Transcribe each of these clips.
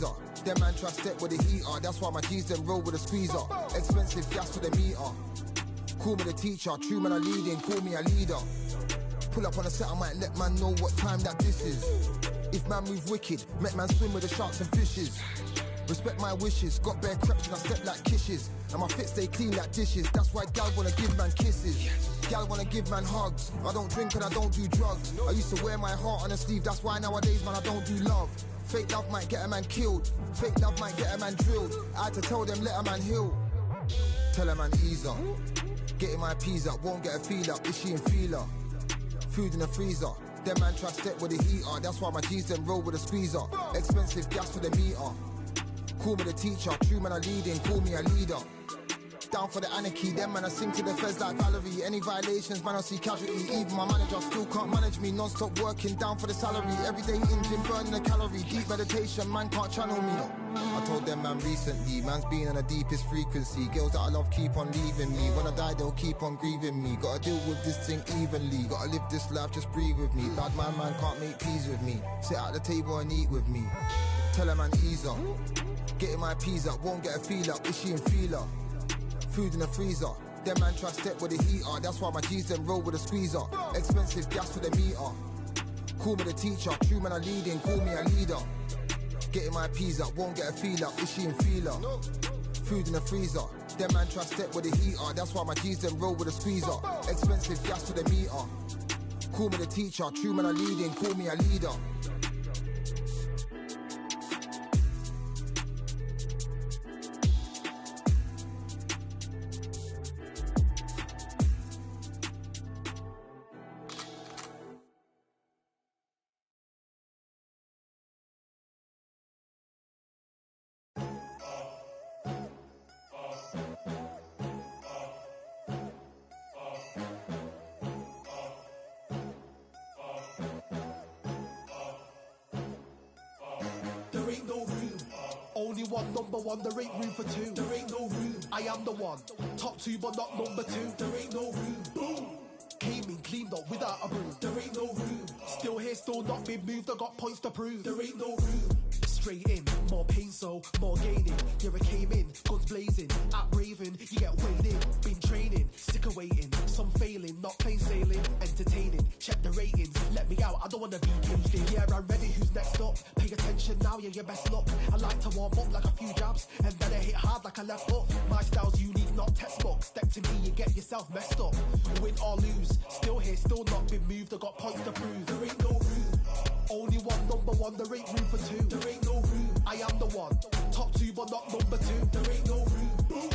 freezer. Them man try step with the heater, that's why my G's them roll with a squeezer. Expensive gas for the meter. Call me the teacher, true man I leading, call me a leader. Pull up on a set, I might let man know what time that this is. If man move wicked, make man swim with the sharks and fishes. Respect my wishes, got bare creps and I step like kisses. And my fit stay clean like dishes, that's why gal wanna give man kisses. Gal wanna give man hugs, I don't drink and I don't do drugs. I used to wear my heart on a sleeve, that's why nowadays man I don't do love. Fake love might get a man killed, fake love might get a man drilled. I had to tell them let a man heal. Tell a man ease up, getting my peas up, won't get a feel up, is she in feeler? Food in the freezer, them man try step with the heater, that's why my G's them roll with a squeezer. Expensive gas for the meter. Call me the teacher, true man I leading, call me a leader. Down for the anarchy, them man I sing to the feds like Valerie. Any violations, man I see casualty. Even my manager still can't manage me. Non-stop working, down for the salary. Everyday engine, burning a calorie. Deep meditation, man can't channel me. I told them man recently, man's been on the deepest frequency. Girls that I love keep on leaving me. When I die they'll keep on grieving me. Gotta deal with this thing evenly. Gotta live this life, just breathe with me. Bad man can't make peace with me. Sit at the table and eat with me. Tell a man ease up, getting my peas up, won't get a feel up, is she in feeler? Food in the freezer, them man try step with the heater, that's why my G's them roll with a squeezer. Expensive gas for the meter. Call me the teacher, true man I leading, call me a leader. Getting my peas up, won't get a feel up, is she in feeler? Food in the freezer, them man try step with the heater, that's why my G's them roll with a squeezer. Expensive gas for the meter. Call me the teacher, true man I leading, call me a leader. There ain't no room, only one number one, there ain't room for two. There ain't no room, I am the one, top two but not number two. There ain't no room, boom. Came in cleaned up without a broom. There ain't no room, still here, still not been moved, I got points to prove. There ain't no room, straight in, more pain so, more gaining. Yeah, I came in, guns blazing, at Raven, you get weighed in. Been training, sick of waiting, some failing, not plain sailing, entertaining. Check the ratings, let me out, I don't wanna be caged in. Yeah, I'm ready, who's next up? Pay attention now, yeah, your best luck. I like to warm up like a few jabs, and then I hit hard like a left hook. My style's unique, not textbook. Step to me, you get yourself messed up. Win or lose, still here, still not been moved, I got points to prove. There ain't no room, only one number one, there ain't room for two. There ain't no room, I am the one, top two but not number two. There ain't no room, boom.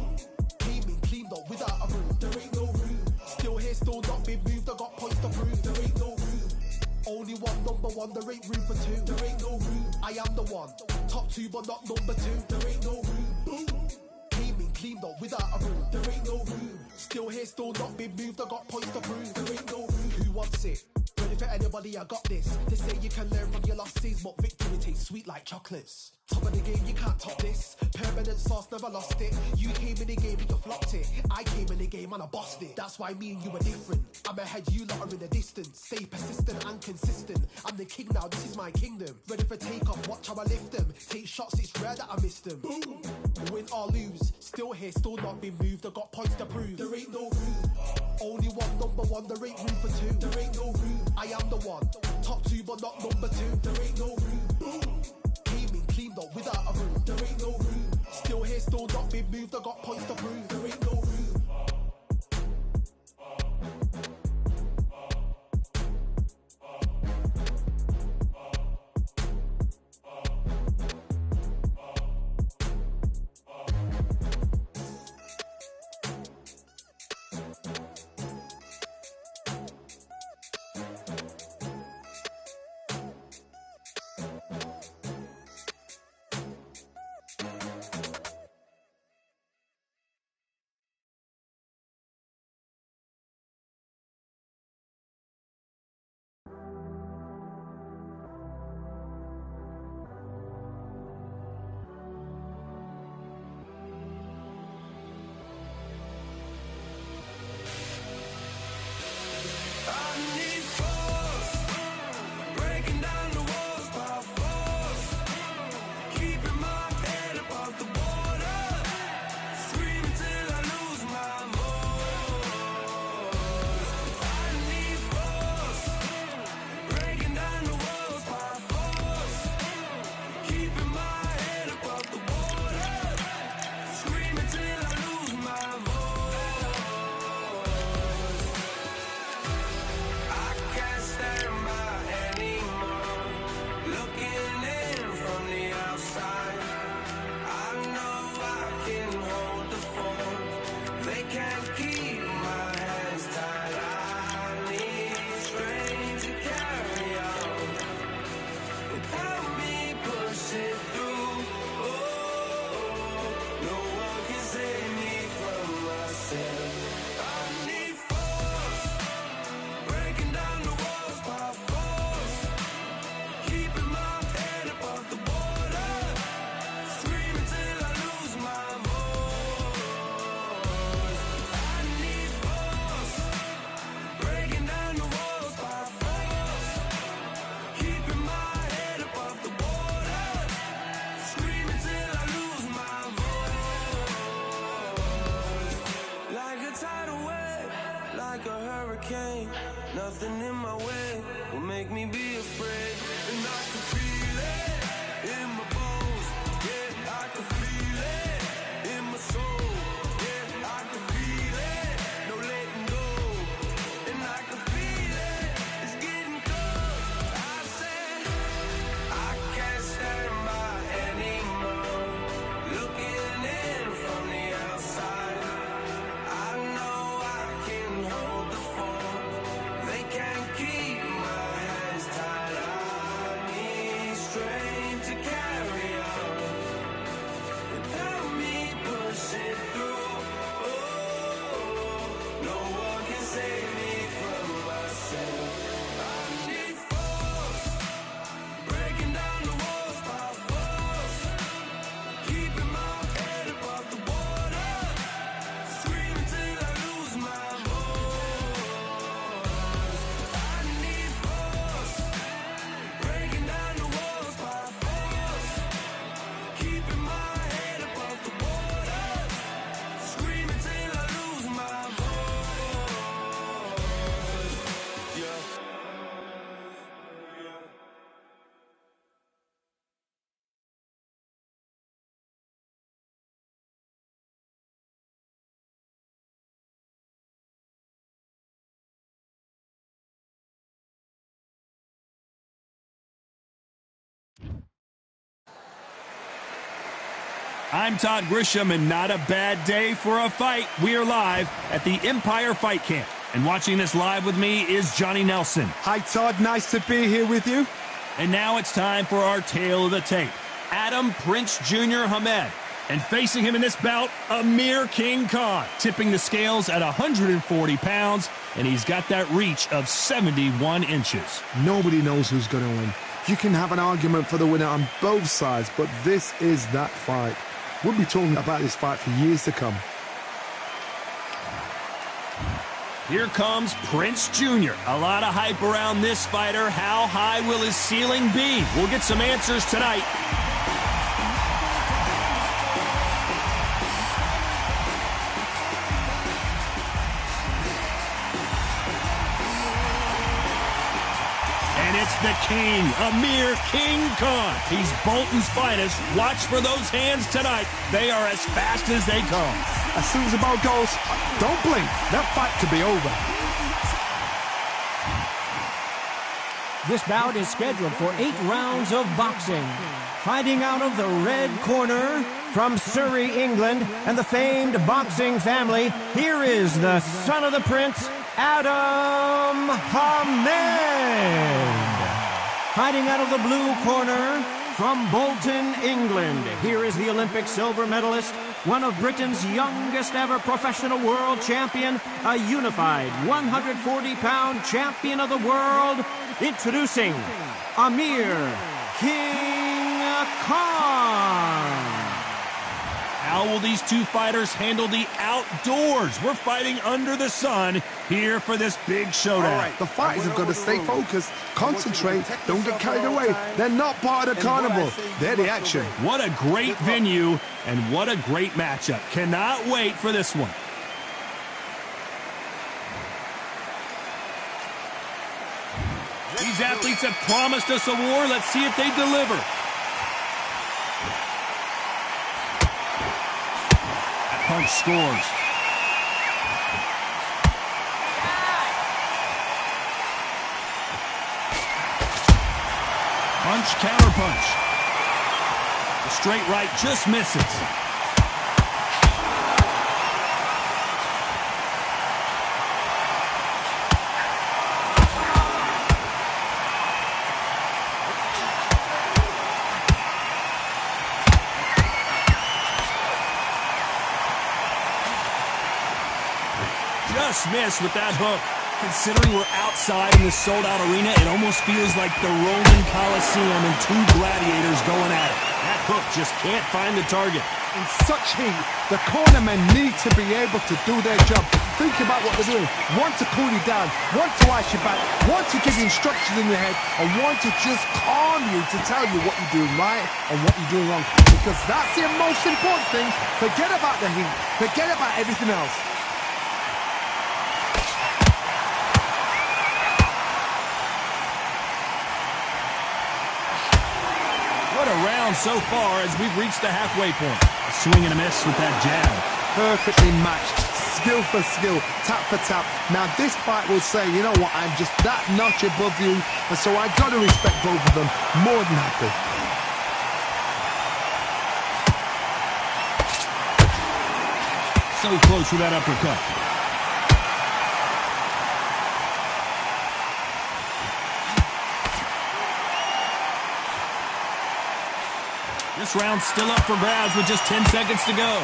Came in cleaned up without a broom. There ain't no room, still here, still not been moved, I got points to prove. There ain't no room, only one number one, there ain't room for two. There ain't no room, I am the one, top two but not number two. There ain't no room, boom. Came in cleaned up without a broom. There ain't no room, still here, still not been moved, I got points to prove. There ain't no room, who wants it? Ready for anybody, I got this. They say you can learn from your losses, but victory tastes sweet like chocolates. Top of the game, you can't top this. Permanent sauce, never lost it. You came in the game and you flopped it. I came in the game and I bossed it. That's why me and you are different. I'm ahead, you lot are in the distance. Stay persistent and consistent. I'm the king now, this is my kingdom. Ready for takeoff, watch how I lift them. Take shots, it's rare that I miss them. Boom. Win or lose, still here, still not been moved. I got points to prove. There ain't no room, only one number one, there ain't room for two. There ain't no room, I am the one, top two but not number two. There ain't no room, boom. Came in cleaned up without a broom. There ain't no room, still here, still not been moved, I got points to prove. There ain't no room. make me be afraid. And I can feel it in my bones. Yeah, I can feel it in my soul. Yeah, I can feel it, no letting go. And I can feel it, it's getting close. I said I can't stand by anymore. Looking in from the outside, I know I can hold the phone. They can't keep my hands tied. I need strength to carry on without me pushing through. Oh, no one can save me from myself. I need force, breaking down the walls by force, keeping my head above the water, screaming till I lose my voice. I need force, breaking down the walls by force, keeping my head above the water, screaming till I lose my voice. Yeah. I'm Todd Grisham, and not a bad day for a fight. We are live at the Empire Fight Camp, and watching this live with me is Johnny Nelson. Hi, Todd. Nice to be here with you. And now it's time for our tale of the tape. Adam Prince Jr. Hamed. And facing him in this bout, Amir King Khan, tipping the scales at 140 pounds, and he's got that reach of 71 inches. Nobody knows who's going to win. You can have an argument for the winner on both sides, but this is that fight. We'll be talking about this fight for years to come. Here comes Prince Jr. A lot of hype around this fighter. How high will his ceiling be? We'll get some answers tonight. And it's the king, Amir King Khan. He's Bolton's finest. Watch for those hands tonight. They are as fast as they come. As soon as the ball goes, don't blink. That fight could be over. This bout is scheduled for 8 rounds of boxing. Fighting out of the red corner from Surrey, England, and the famed boxing family, here is the son of the prince, Adam Hamed. Fighting out of the blue corner from Bolton, England, here is the Olympic silver medalist, one of Britain's youngest ever professional world champion, a unified 140-pound champion of the world, introducing Amir King Khan. How will these two fighters handle the outdoors? We're fighting under the sun here for this big showdown. All right, the fighters have got to stay focused, concentrate, don't get carried away. They're not part of the carnival. They're the action. What a great venue, and what a great matchup. Cannot wait for this one. These athletes have promised us a war. Let's see if they deliver. That punch scores. Punch, counter punch. The straight right just misses. Just missed with that hook. Considering we're outside in this sold-out arena, it almost feels like the Roman Coliseum and two gladiators going at it. That hook just can't find the target. In such heat, the cornermen need to be able to do their job. Think about what they're doing. One to cool you down, one to ice you back, one to give you instructions in your head, and one to just calm you to tell you what you're doing right and what you're doing wrong. Because that's the most important thing. Forget about the heat. Forget about everything else. round so far as we've reached the halfway point. A swing and a miss with that jab. Perfectly matched. Skill for skill, tap for tap. Now this fight will say, you know what, I'm just that notch above you, and so I got to respect both of them. More than happy. So close with that uppercut. This round's still up for grabs with just 10 seconds to go.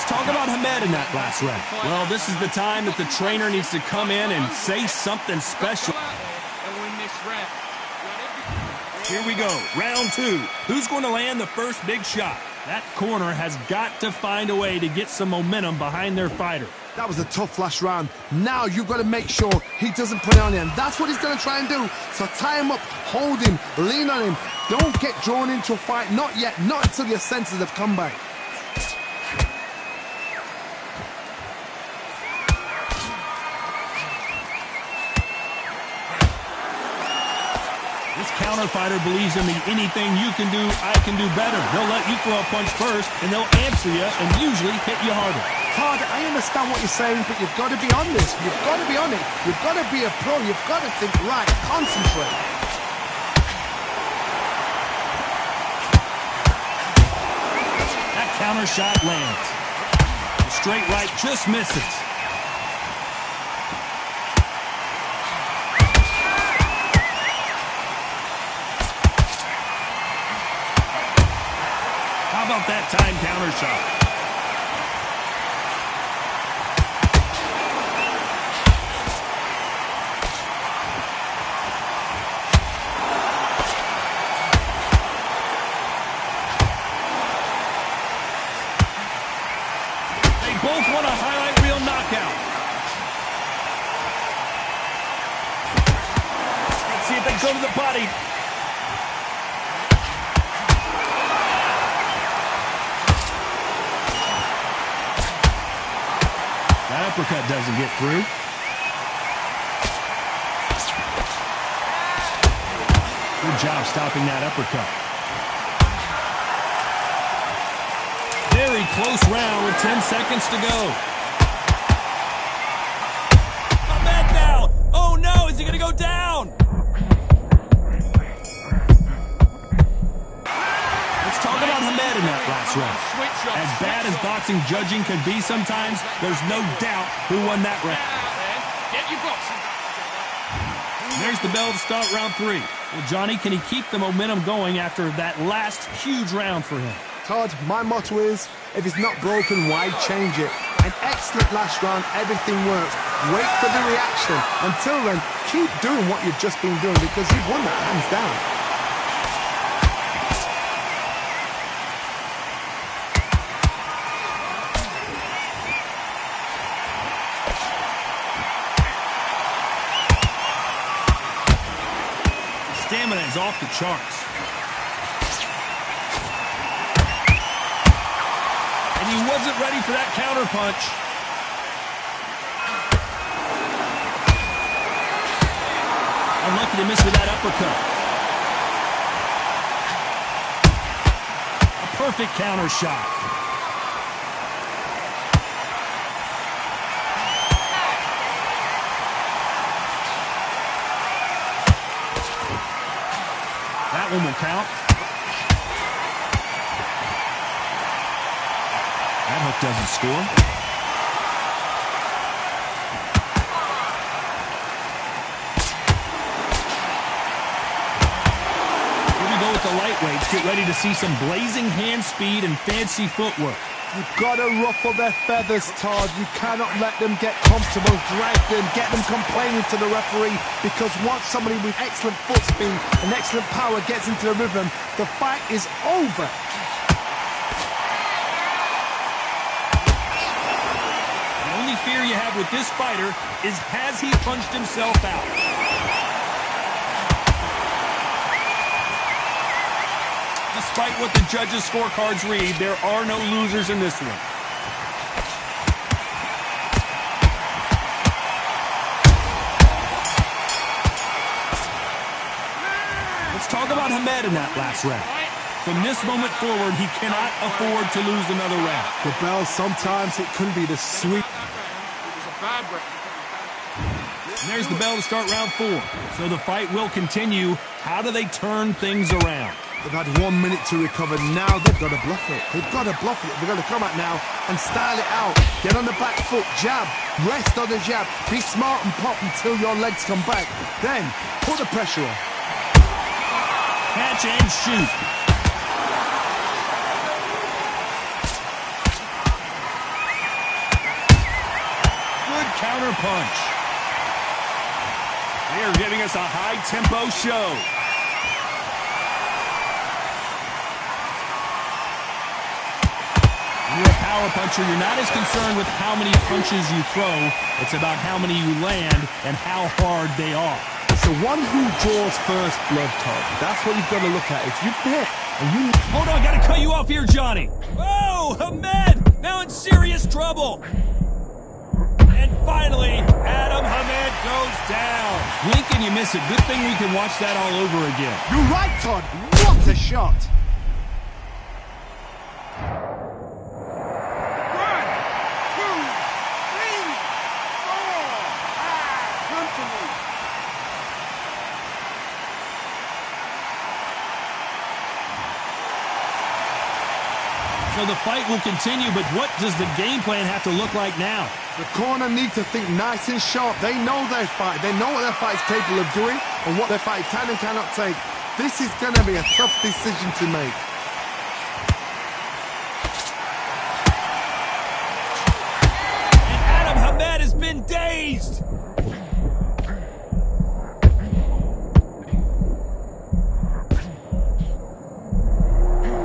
Talk about Hamed in that last round. Well, this is the time that the trainer needs to come in and say something special. Here we go, round 2. Who's going to land the first big shot? That corner has got to find a way to get some momentum behind their fighter. That was a tough last round. Now you've got to make sure he doesn't put it on you, and that's what he's going to try and do. So tie him up, hold him, lean on him. Don't get drawn into a fight, not yet, not until your senses have come back. This counter fighter believes in the anything you can do, I can do better. They'll let you throw a punch first, and they'll answer you and usually hit you harder. Todd, I understand what you're saying, but you've got to be on this. You've got to be on it. You've got to be a pro. You've got to think right. Concentrate. That counter shot lands. The straight right just misses. How about that time counter shot? They both want a highlight reel knockout. Let's see if they go to the body. That uppercut doesn't get through. Good job stopping that uppercut. Very close round with 10 seconds to go. Hamed now! Oh no, is he gonna go down? Let's talk about Hamed in that last round. As bad as boxing judging can be sometimes, there's no doubt who won that round. Get your boxing. There's the bell to start round 3. Well, Johnny, can he keep the momentum going after that last huge round for him? Todd, my motto is, if it's not broken, why change it? An excellent last round, everything works. Wait for the reaction. Until then, keep doing what you've just been doing because you've won that hands down. Stamina is off the charts. And he wasn't ready for that counter punch. Unlucky to miss with that uppercut. A perfect counter shot. That one will count. That hook doesn't score. Here we go with the lightweights. Get ready to see some blazing hand speed and fancy footwork. You've got to ruffle their feathers, Todd. You cannot let them get comfortable, drag them, get them complaining to the referee, because once somebody with excellent foot speed and excellent power gets into the rhythm, the fight is over. The only fear you have with this fighter is, has he punched himself out? Despite what the judges' scorecards read, there are no losers in this one. talk about Hamed in that last round. From this moment forward, he cannot afford to lose another round. The bell, sometimes it couldn't be the sweet. And there's the bell to start round 4. So the fight will continue. How do they turn things around? They've had 1 minute to recover. Now they've got to bluff it. They've got to bluff it. They've got to come out now and style it out. Get on the back foot, jab, rest on the jab. Be smart and pop until your legs come back. Then put the pressure on. Catch and shoot. Good counter punch. They are giving us a high-tempo show. When you're a power puncher, you're not as concerned with how many punches you throw. It's about how many you land and how hard they are. It's the one who draws first blood, Todd. That's what you've got to look at. If you hit and you... Hold on, gotta cut you off here, Johnny. Oh, Hamed, now in serious trouble. And finally, Adam Hamed goes down. Blink and you miss it. Good thing we can watch that all over again. You're right, Todd. What a shot. So the fight will continue, but what does the game plan have to look like now? The corner need to think nice and sharp. They know their fight. They know what their fight is capable of doing and what their fight can and cannot take. This is going to be a tough decision to make. And Adam Hamed has been dazed.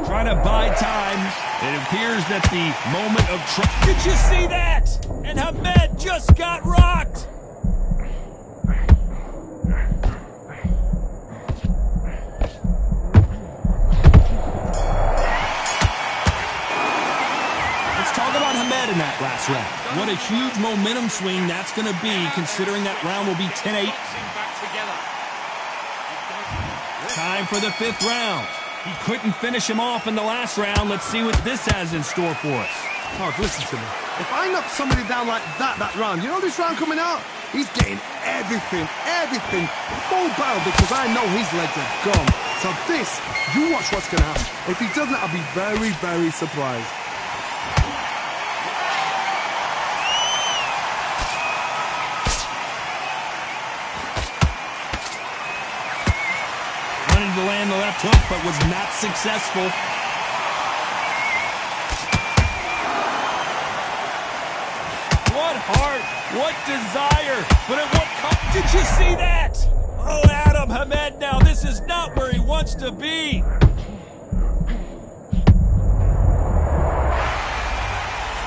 Trying to buy time. It appears that the moment of truth. Did you see that? And Hamed just got rocked. Let's talk about Hamed in that last round. What a huge momentum swing that's going to be, considering that round will be 10-8. Time for the 5th round. He couldn't finish him off in the last round. Let's see what this has in store for us. Todd, listen to me. If I knock somebody down like that round, you know this round coming out? He's getting everything, full barrel, because I know his legs are gone. So this, you watch what's going to happen. If he doesn't, I'll be very, very surprised. To land the left hook, but was not successful. What heart, what desire, but at what cost? Did you see that? Oh, Adam Hamed now, this is not where he wants to be.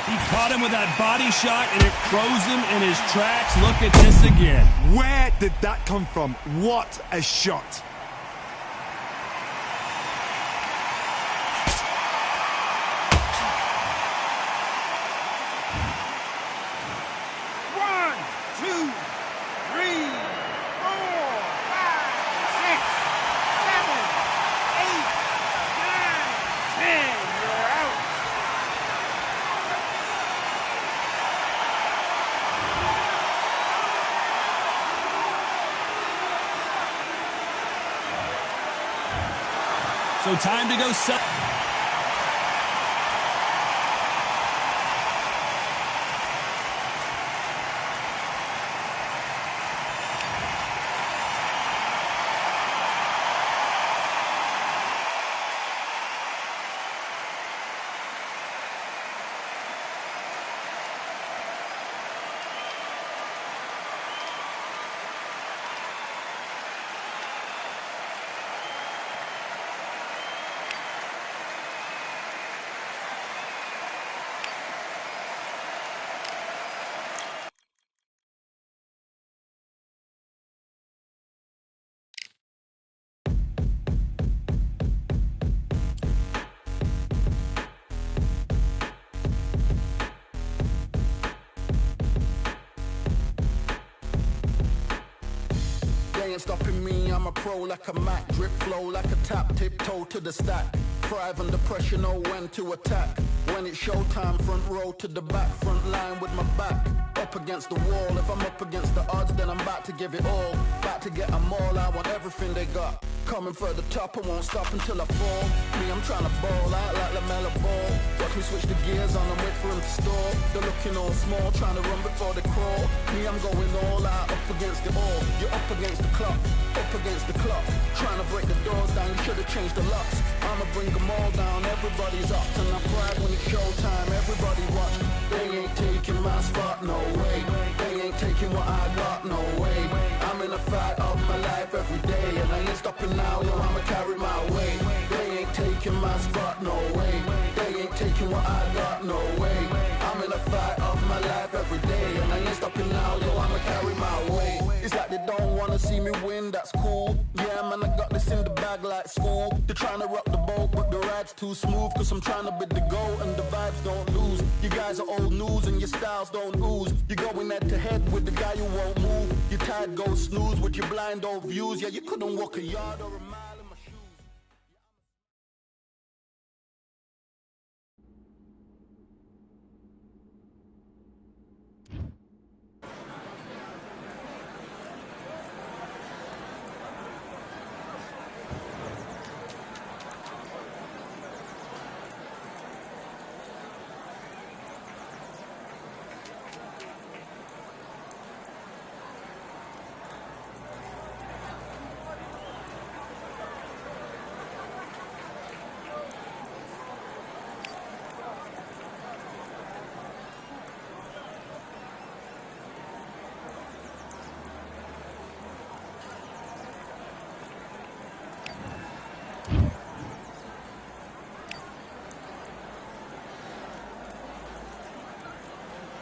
He caught him with that body shot, and it froze him in his tracks. Look at this again. Where did that come from? What a shot. So time to go set. ain't stopping me, I'm a pro like a Mac. Drip flow like a tap, tiptoe to the stack. Thrive under pressure, know when to attack. When it's showtime, front row to the back. Front line with my back up against the wall. If I'm up against the odds, then I'm about to give it all. About to get them all, I want everything they got. Coming for the top, I won't stop until I fall. Me, I'm trying to ball out like LaMelo Ball. Watch me switch the gears on and wait for him to stall. They're looking all small, trying to run before they crawl. Me, I'm going all out, up against it all. You're up against the clock, up against the clock. Trying to break the doors down, you should have changed the locks. I'ma bring them all down, everybody's up. And I pride when it's showtime, everybody watch. They ain't taking my spot, no way. They ain't taking what I got, no way. I'm in a fight of my life every day, and I ain't stopping now, yo, I'ma carry my weight. They ain't taking my spot, no way. They ain't taking what I got, no way. I'm in a fight of my life every day, and I ain't stopping now, yo, I'ma carry my weight. It's like they don't wanna see me win, that's cool. Yeah, man, I got this in the bag like school. They're trying to rock the boat, but the ride's too smooth. Cause I'm trying to bid the goal, and the vibes don't lose. You guys are old news, and your styles don't ooze. You're going head to head with the guy who won't move. Your tide goes snooze with your blind old views. Yeah, you couldn't walk a yard or a mile in my shoes.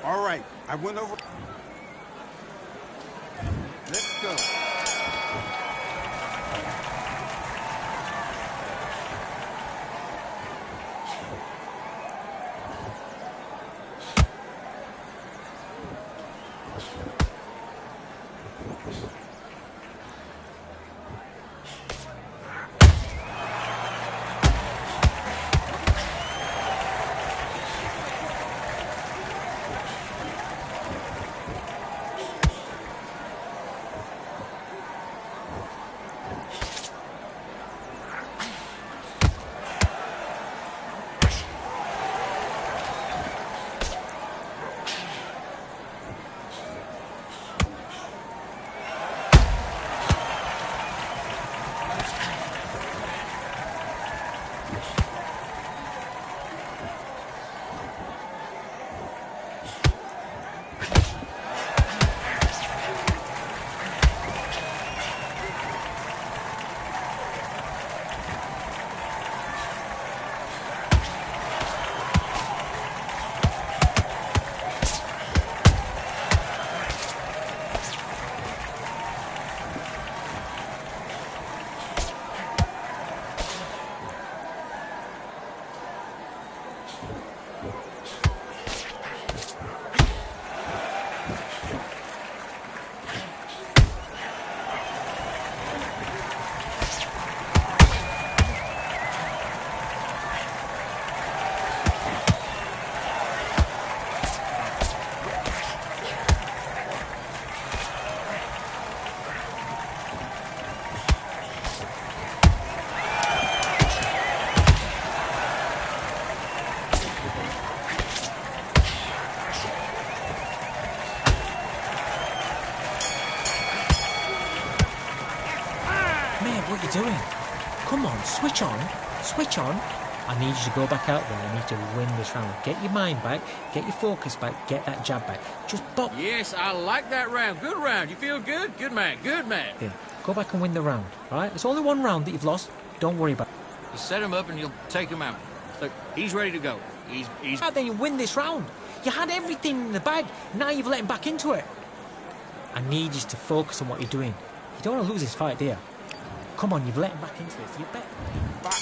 All right, I went over. Let's go. What are you doing? Come on, switch on. Switch on. I need you to go back out there. I need to win this round. Get your mind back. Get your focus back. Get that jab back. Just bop. Yes, I like that round. Good round. You feel good? Good man. Good man. Yeah. Go back and win the round. All right? It's only one round that you've lost. Don't worry about it. You set him up and you'll take him out. Look, he's ready to go. He's... Then you win this round. You had everything in the bag. Now you've let him back into it. I need you to focus on what you're doing. You don't want to lose this fight, do you? Come on, you've let him back into this. You bet. Back.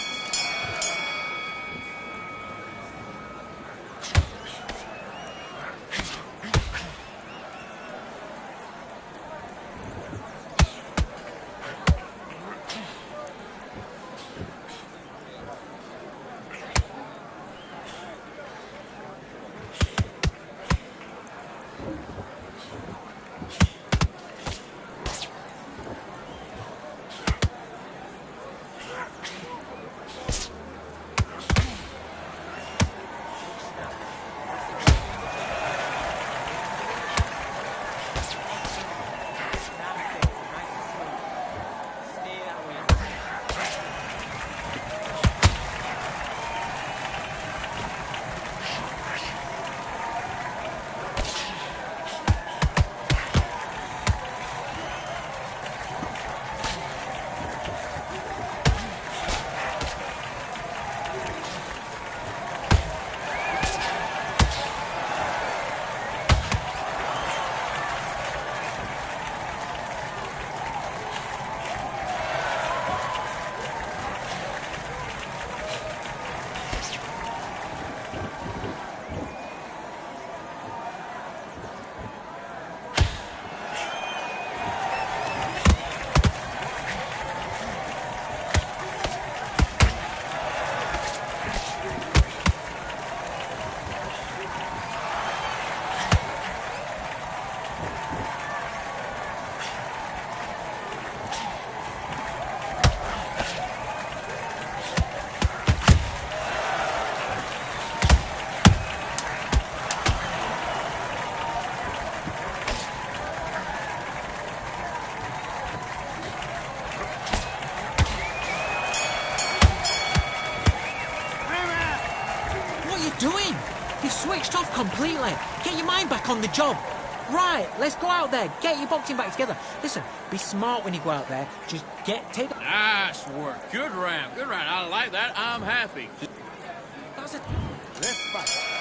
doing? You've switched off completely. Get your mind back on the job. Right, let's go out there. Get your boxing back together. Listen, be smart when you go out there. Just take the... Nice work. Good round. Good round. I like that. I'm happy. That's it. Let's fight.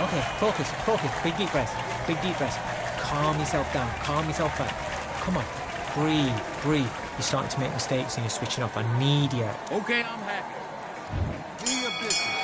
Okay, focus. Big deep breath. Calm yourself down. Calm yourself back. Come on. Breathe. You're starting to make mistakes and you're switching off. I need you. Okay, I'm happy. Do your business.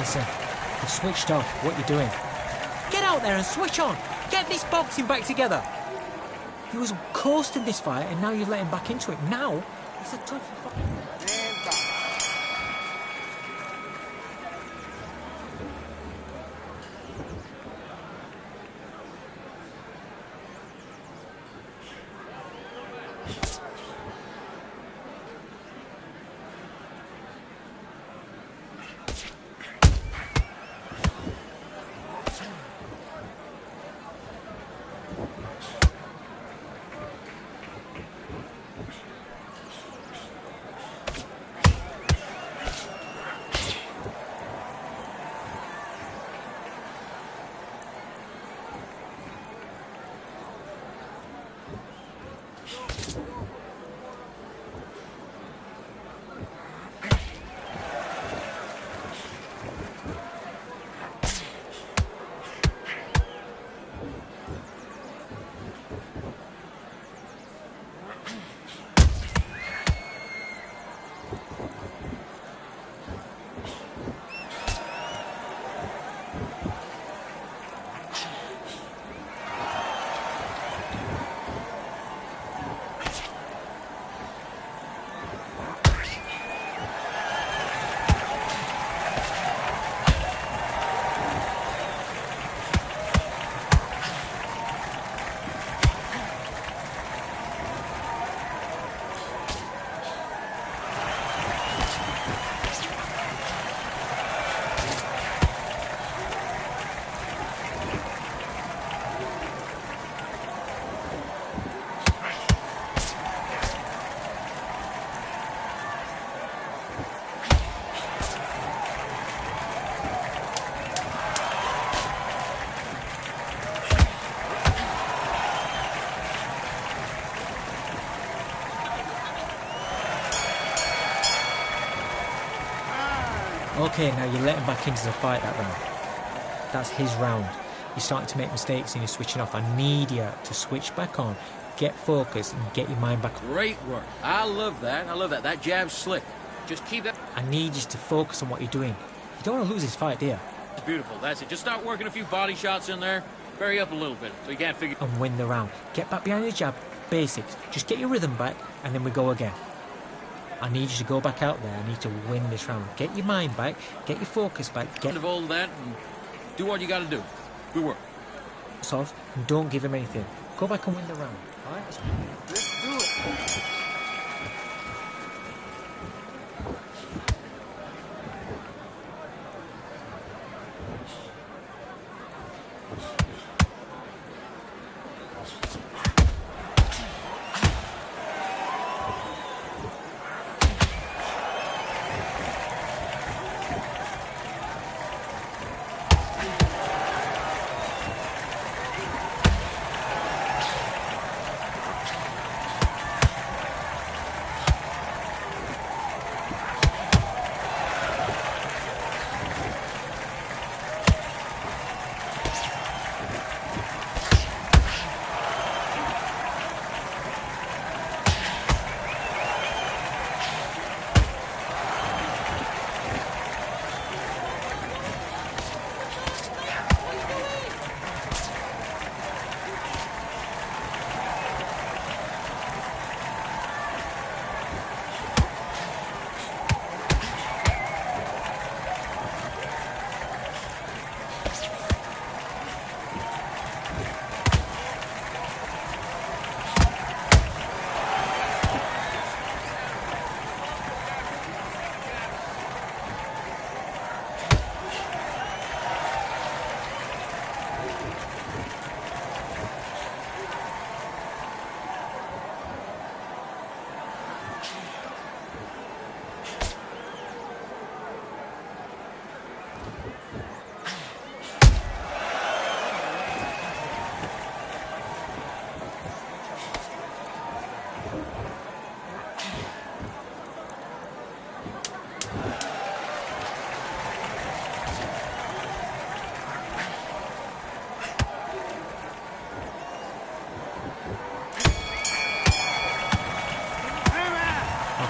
Listen, you've switched off. What you're doing. Get out there and switch on. Get this boxing back together. He was coasting this fight and now you've let him back into it. Now, it's a tough fight. Okay, now you're letting back into the fight that round. That's his round. You're starting to make mistakes and you're switching off. I need you to switch back on, get focused and get your mind back. Great work. I love that. I love that. That jab's slick. Just keep that. I need you to focus on what you're doing. You don't want to lose this fight, do you? It's beautiful. That's it. Just start working a few body shots in there. Vary up a little bit so you can't figure. And win the round. Get back behind the jab. Basics. Just get your rhythm back and then we go again. I need you to go back out there. I need to win this round. Get your mind back. Get your focus back. Get of all that and do what you got to do. Good work. Soft, and don't give him anything. Go back and win the round. All right? Let's do it.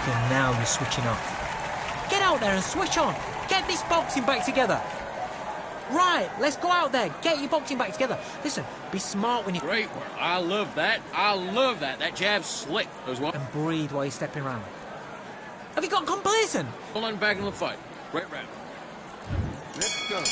Okay, now you're switching off. Get out there and switch on. Get Get this boxing back together. Right, let's go out there. Get your boxing back together. Listen, be smart when you... Great work. I love that. I love that. That jab's slick. Those one. And breathe while you're stepping around. Have you got complacent? Hold on back in the fight. Right round. Let's go.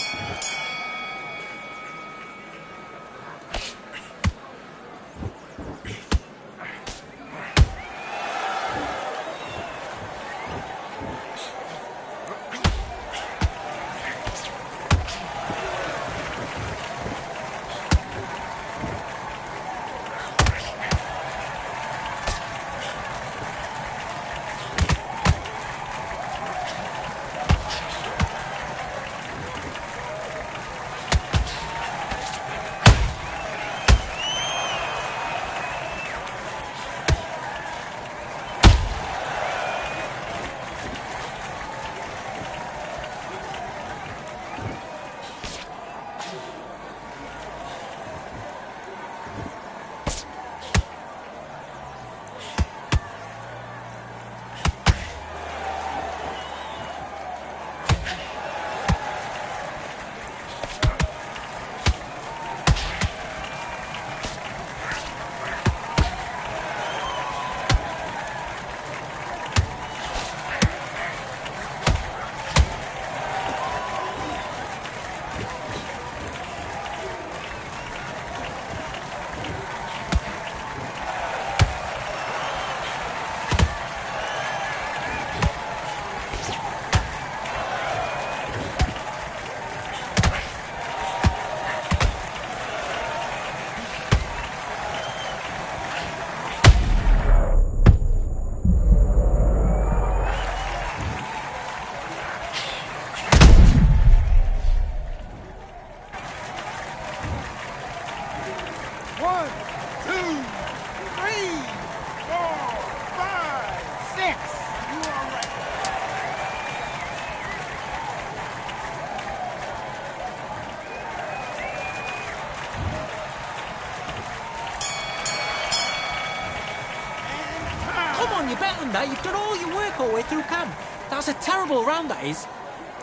You're better than that. You've done all your work all the way through camp. That's a terrible round, that is.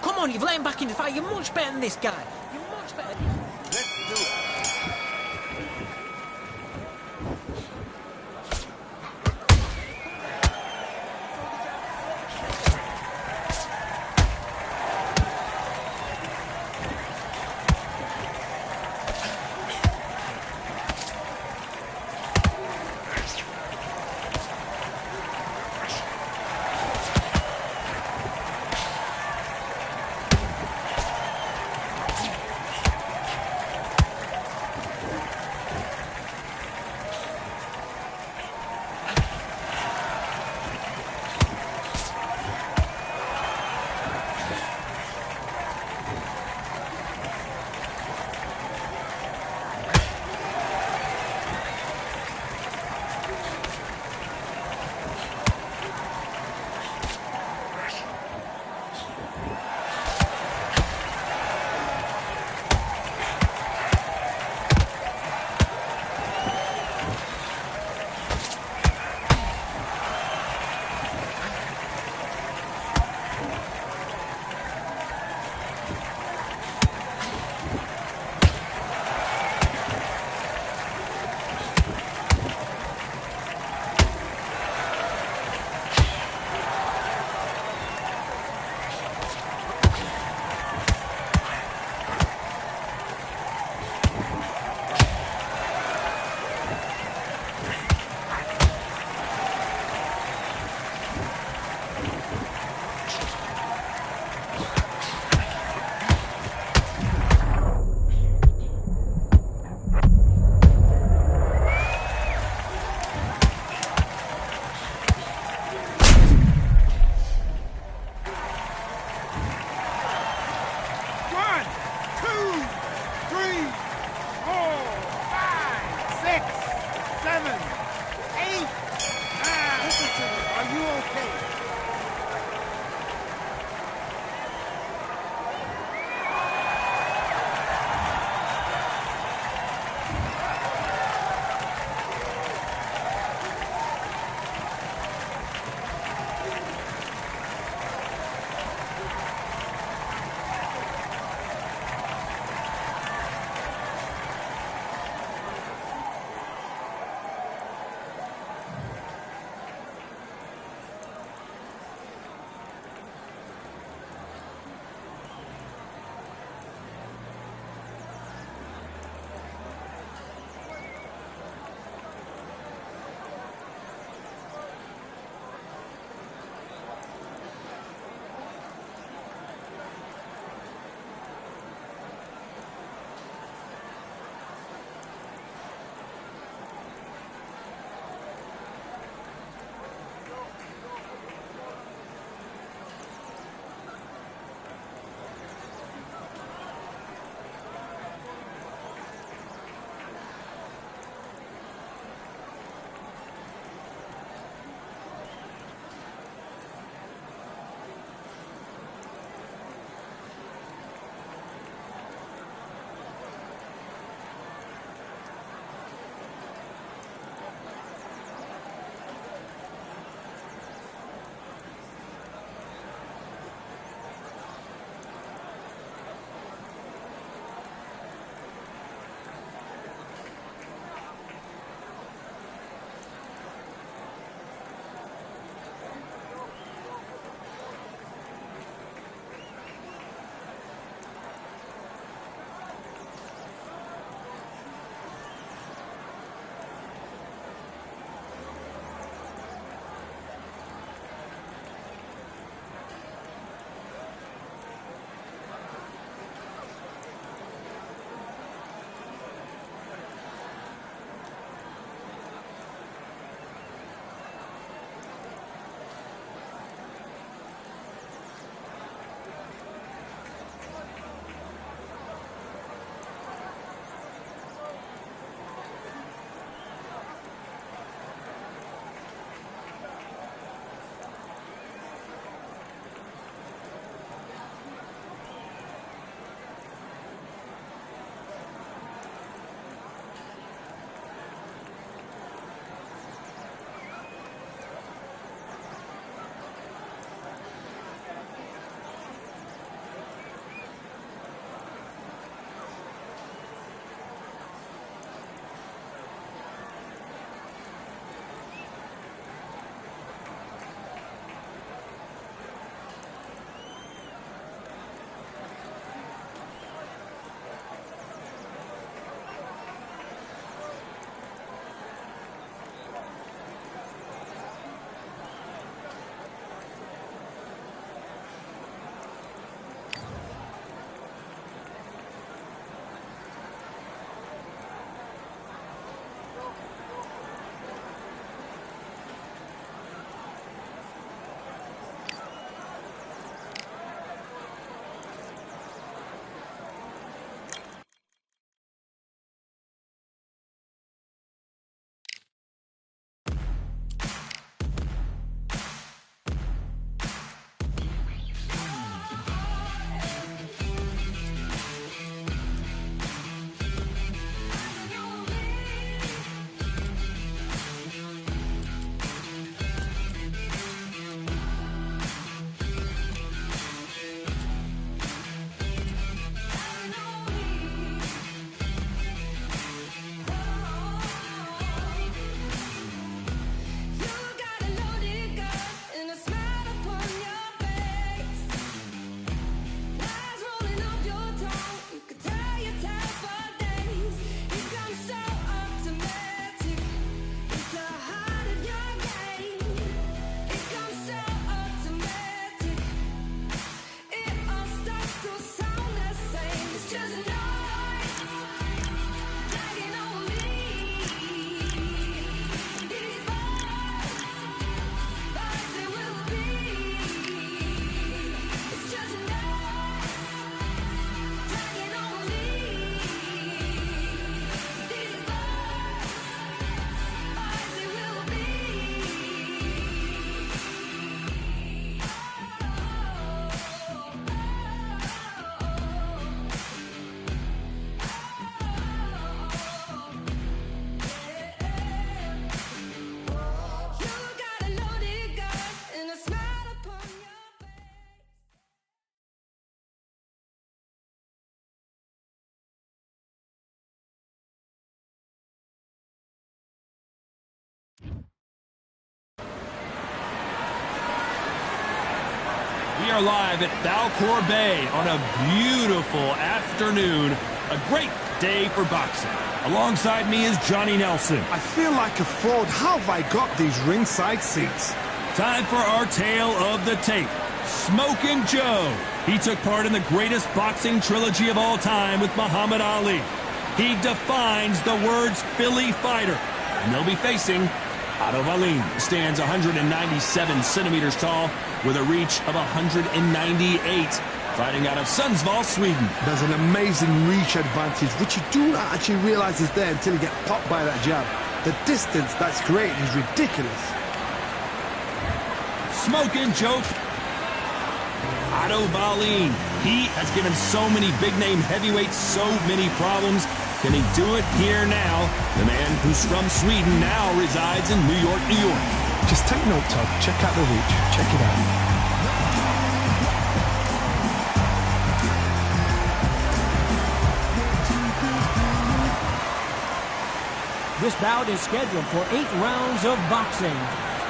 Come on, you've let him back into the fight. You're much better than this guy. You're much better. Let's do it. We are live at Valcour Bay on a beautiful afternoon. A great day for boxing. Alongside me is Johnny Nelson. I feel like a fraud. How have I got these ringside seats? Time for our tale of the tape. Smokin' Joe. He took part in the greatest boxing trilogy of all time with Muhammad Ali. He defines the words Philly fighter. And they'll be facing Otto Wallin. Stands 197 centimeters tall with a reach of 198. Fighting out of Sundsvall, Sweden. There's an amazing reach advantage, which you do not actually realize is there until you get popped by that jab. The distance that's created is ridiculous. Smokin' Joe Otto Wallin. He has given so many big-name heavyweights so many problems. Can he do it here now? The man who's from Sweden now resides in New York, New York. Just take note, Todd. Check out the reach. Check it out. This bout is scheduled for 8 rounds of boxing.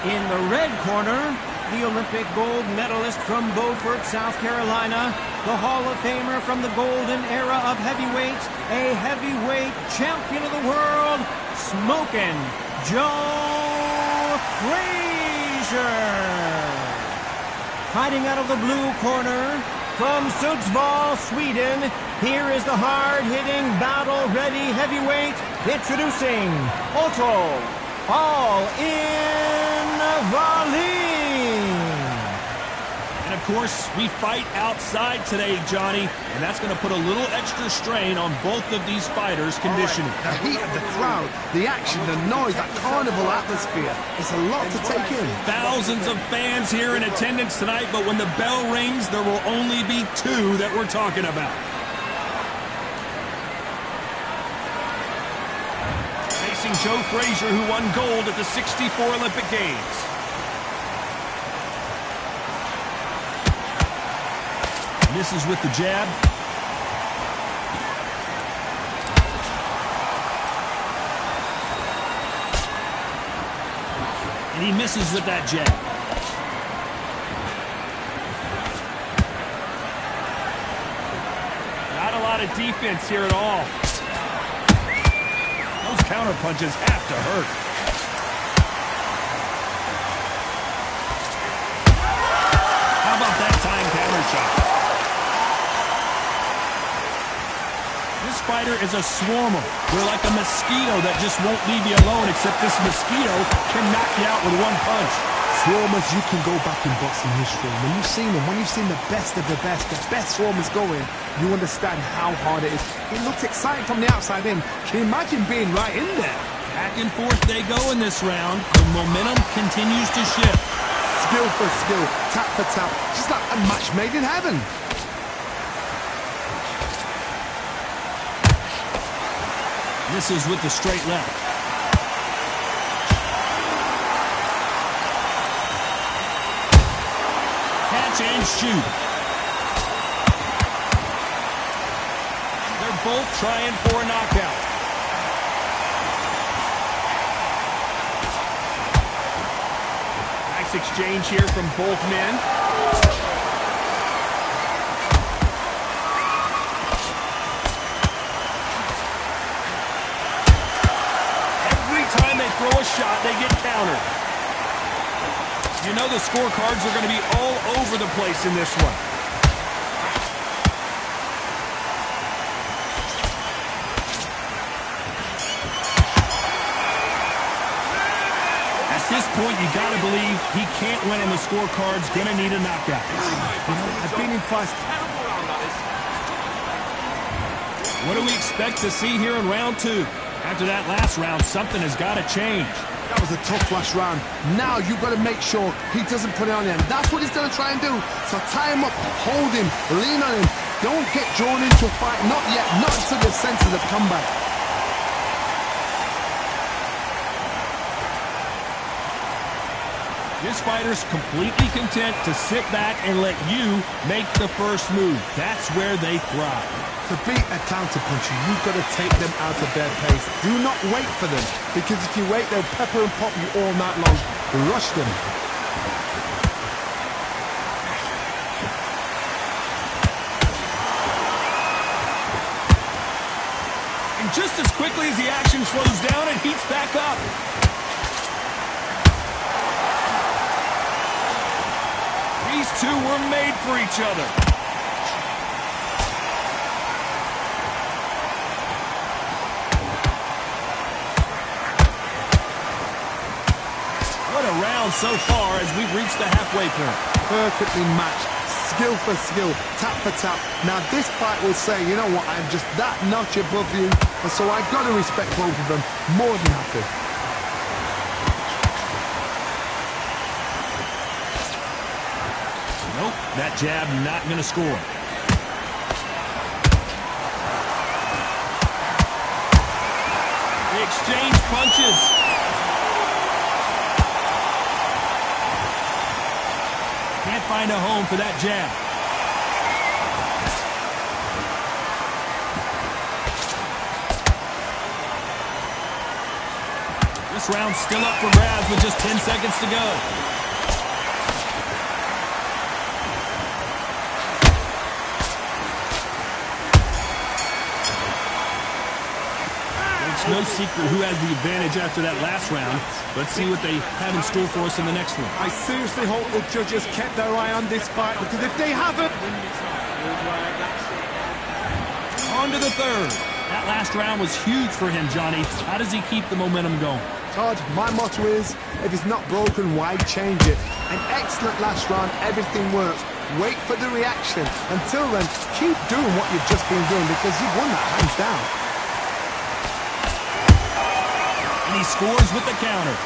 In the red corner, the Olympic gold medalist from Beaufort, South Carolina, the Hall of Famer from the golden era of heavyweights, a heavyweight champion of the world, Smokin' Joe Frazier. Fighting out of the blue corner, from Sundsvall, Sweden, here is the hard-hitting, battle-ready heavyweight, introducing Otto All-In Wallin. And of course, we fight outside today, Johnny, and that's going to put a little extra strain on both of these fighters' conditioning. The heat of the crowd, the action, the noise, that carnival atmosphere. It's a lot to take in. Thousands of fans here in attendance tonight, but when the bell rings, there will only be 2 that we're talking about. Facing Joe Frazier, who won gold at the '64 Olympic Games. Misses with the jab. And he misses with that jab. Not a lot of defense here at all. Those counter punches have to hurt. How about that time counter shot? This fighter is a swarmer. They're like a mosquito that just won't leave you alone, except this mosquito can knock you out with one punch. Swarmers, you can go back in boxing history. When you've seen them, when you've seen the best of the best swarmers going, you understand how hard it is. It looks exciting from the outside in. Can you imagine being right in there? Back and forth they go in this round. The momentum continues to shift. Skill for skill, tap for tap, just like a match made in heaven. Misses with the straight left. Catch and shoot. They're both trying for a knockout. Nice exchange here from both men. Throw a shot, they get countered. You know the scorecards are going to be all over the place in this one. At this point, you got to believe he can't win on the scorecards, going to need a knockout. You know, I've been in fights. What do we expect to see here in round 2? After that last round, something has got to change. That was a tough last round. Now you've got to make sure he doesn't put it on him. That's what he's going to try and do. So tie him up, hold him, lean on him. Don't get drawn into a fight. Not yet. Not until the senses have come back. This fighter's completely content to sit back and let you make the first move. That's where they thrive. To beat a counterpuncher, you've got to take them out of their pace. Do not wait for them, because if you wait, they'll pepper and pop you all night long. Rush them. And just as quickly as the action slows down, it heats back up. These two were made for each other. What a round so far as we've reached the halfway point. Perfectly matched, skill for skill, tap for tap. Now this fight will say, you know what, I'm just that notch above you, and so I've got to respect both of them more than happy. Nope, that jab not going to score. They exchange punches. Can't find a home for that jab. This round's still up for grabs with just 10 seconds to go. It's no secret who has the advantage after that last round. Let's see what they have in store for us in the next one. I seriously hope the judges kept their eye on this fight, because if they haven't... On to the third. That last round was huge for him, Johnny. How does he keep the momentum going? Todd, my motto is, if it's not broken, why change it? An excellent last round, everything works. Wait for the reaction. Until then, keep doing what you've just been doing, because you've won that hands down. And he scores with the counter.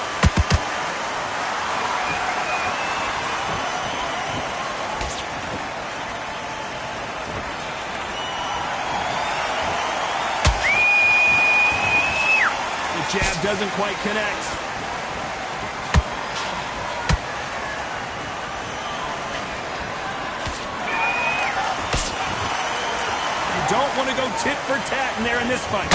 The jab doesn't quite connect. You don't want to go tit for tat in there in this fight.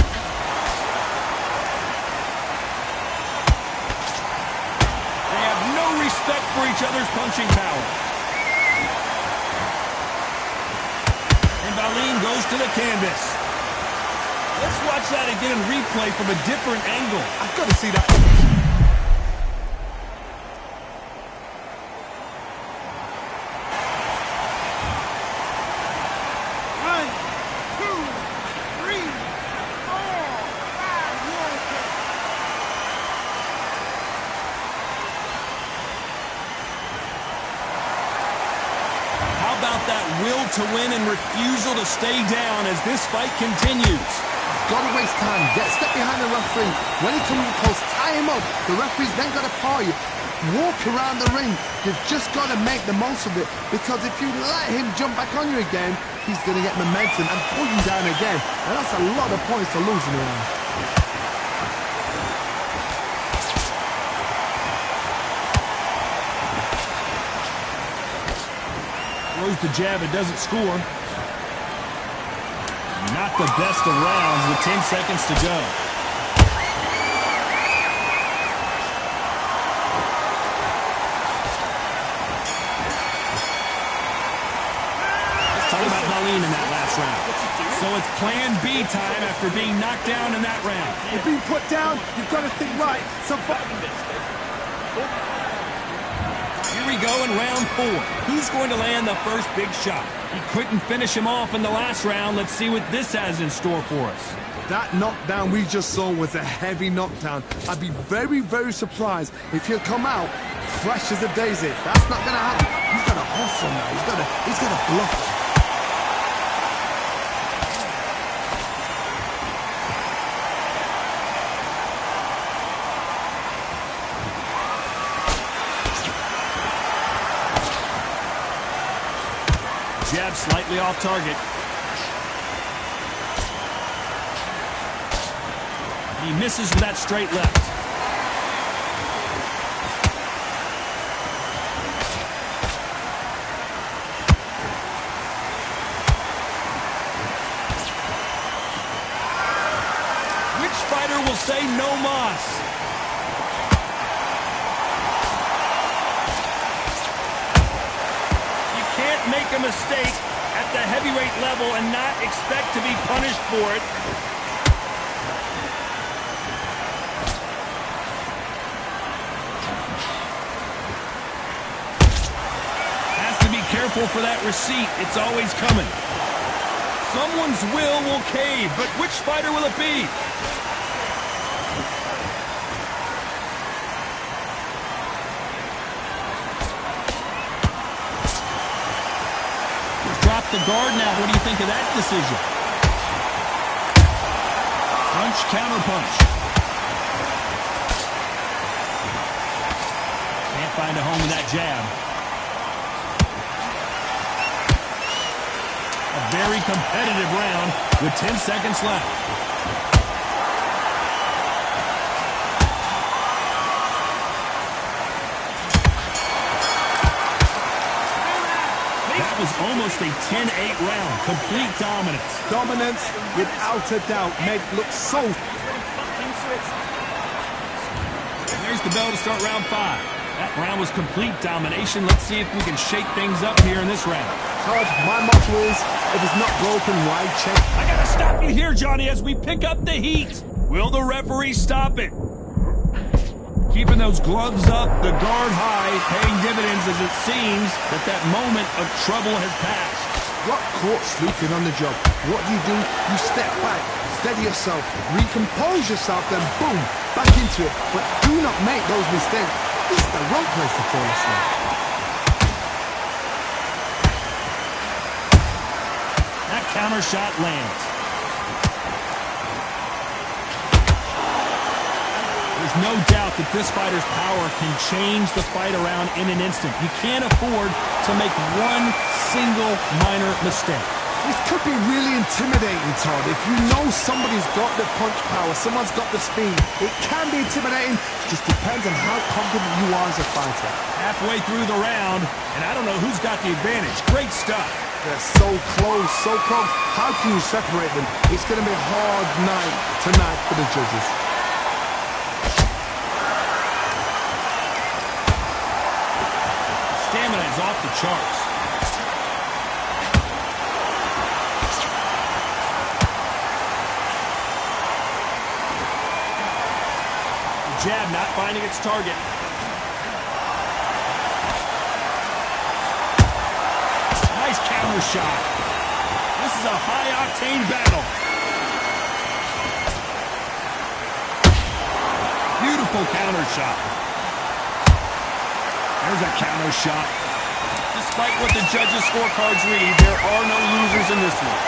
Respect for each other's punching power. And Valine goes to the canvas. Let's watch that again in replay from a different angle. I've got to see that. That will to win and refusal to stay down as this fight continues. Got to waste time. Get a step behind the referee. When he comes close, tie him up. The referee's then got to paw you. Walk around the ring. You've just got to make the most of it, because if you let him jump back on you again, he's going to get momentum and pull you down again. And that's a lot of points to lose in the round. Throws the jab, it doesn't score. Not the best of rounds with 10 seconds to go. Let's talk about Valine in that last round. So it's plan B time after being knocked down in that round. You've been put down, you've got to think right. So here we go in round 4. Who's going to land the first big shot? He couldn't finish him off in the last round. Let's see what this has in store for us. That knockdown we just saw was a heavy knockdown. I'd be very, very surprised if he'll come out fresh as a daisy. That's not going to happen. He's got to hustle now. He's got to bluff. Jab slightly off target. He misses with that straight left. Which fighter will say no mas? Make a mistake at the heavyweight level and not expect to be punished for it. careful for that receipt. It's always coming. Someone's will cave, but which fighter will it be? Drop the guard now. What do you think of that decision? Punch, counter punch. Can't find a home with that jab. A very competitive round with 10 seconds left. That was almost a 10-8 round. Complete dominance. Dominance, without a doubt, made look so... And there's the bell to start round 5. That round was complete domination. Let's see if we can shake things up here in this round. Todd, my motto is, if it's not broken, why check? I gotta stop you here, Johnny, as we pick up the heat. Will the referee stop it? Keeping those gloves up, the guard high, paying dividends as it seems that moment of trouble has passed. Got caught sleeping on the job. What do? You step back, steady yourself, recompose yourself, then boom, back into it. But do not make those mistakes. This is the wrong place to fall asleep. That counter shot lands. There's no doubt that this fighter's power can change the fight around in an instant. You can't afford to make one single minor mistake. This could be really intimidating, Todd. If you know somebody's got the punch power, someone's got the speed, it can be intimidating. It just depends on how confident you are as a fighter. Halfway through the round, and I don't know who's got the advantage. Great stuff. They're so close, so close. How can you separate them? It's going to be a hard night tonight for the judges. Stamina is off the charts. The jab not finding its target. Nice counter shot. This is a high-octane battle. Beautiful counter shot. There's a counter shot. Despite what the judges' scorecards read, there are no losers in this one.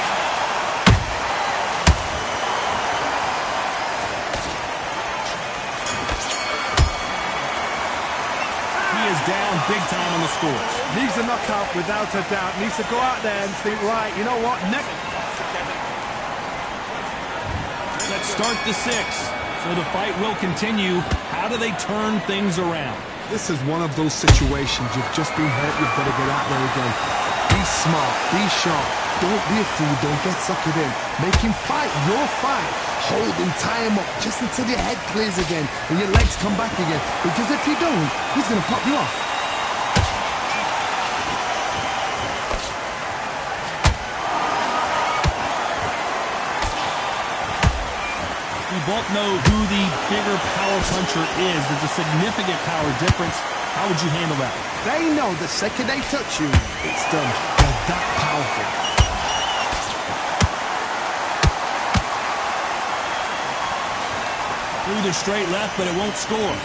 He is down big time on the scores. Needs a knockout without a doubt. Needs to go out there and think, right, you know what, next. Let's start the 6th. So the fight will continue. How do they turn things around? This is one of those situations. You've just been hurt. You've got to get out there again. Be smart. Be sharp. Don't be a fool. Don't get suckered in. Make him fight your fight. Hold him, tie him up just until your head clears again and your legs come back again. Because if you don't, he's going to pop you off. We both know who the bigger power puncher is. There's a significant power difference. How would you handle that? They know the second they touch you, it's done. They're that powerful. Through the straight left, but it won't score.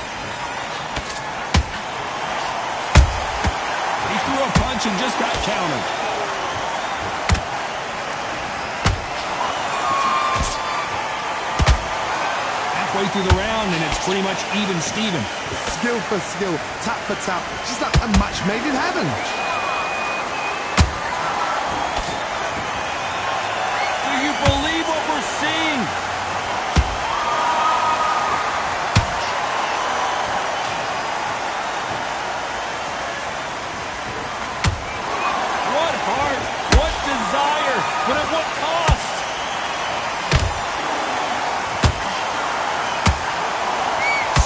He threw a punch and just got countered. Halfway through the round, and it's pretty much even Steven. Skill for skill, tap for tap, just like a match made in heaven. Do you believe what we're seeing? What heart, what desire, but at what cost?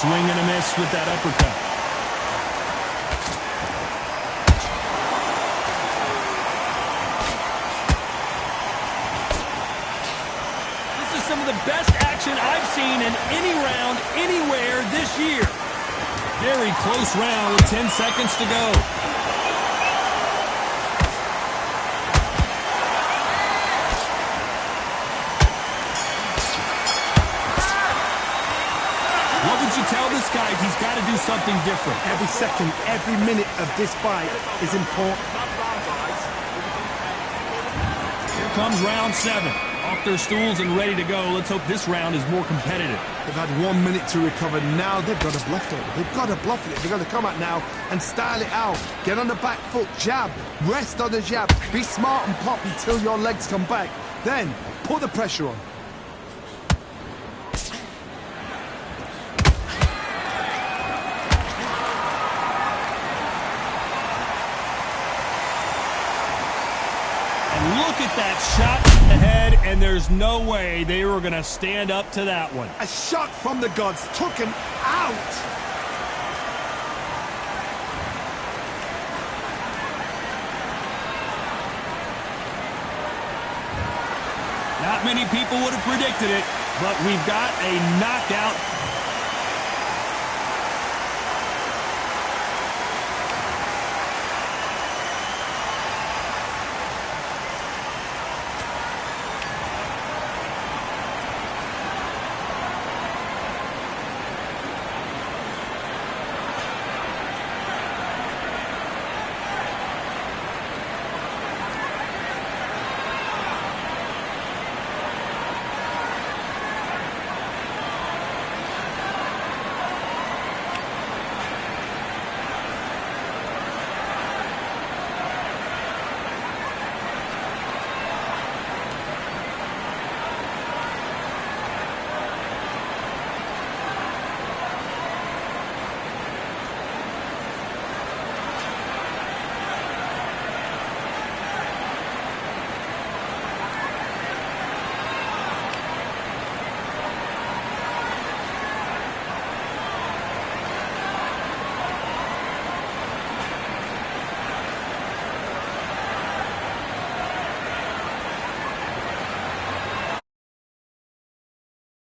Swing and a miss with that uppercut. This is some of the best action I've seen in any round, anywhere this year. Very close round with 10 seconds to go. do something different. Every second, every minute of this fight is important. Here comes round 7. Off their stools and ready to go. Let's hope this round is more competitive. They've had 1 minute to recover. Now they've got to bluff it. They've got to bluff it. They've got to come out now and style it out. Get on the back foot, jab, rest on the jab. Be smart and pop until your legs come back. Then, put the pressure on. Look at that shot ahead, and there's no way they were going to stand up to that one. A shot from the gods took him out. Not many people would have predicted it, but we've got a knockout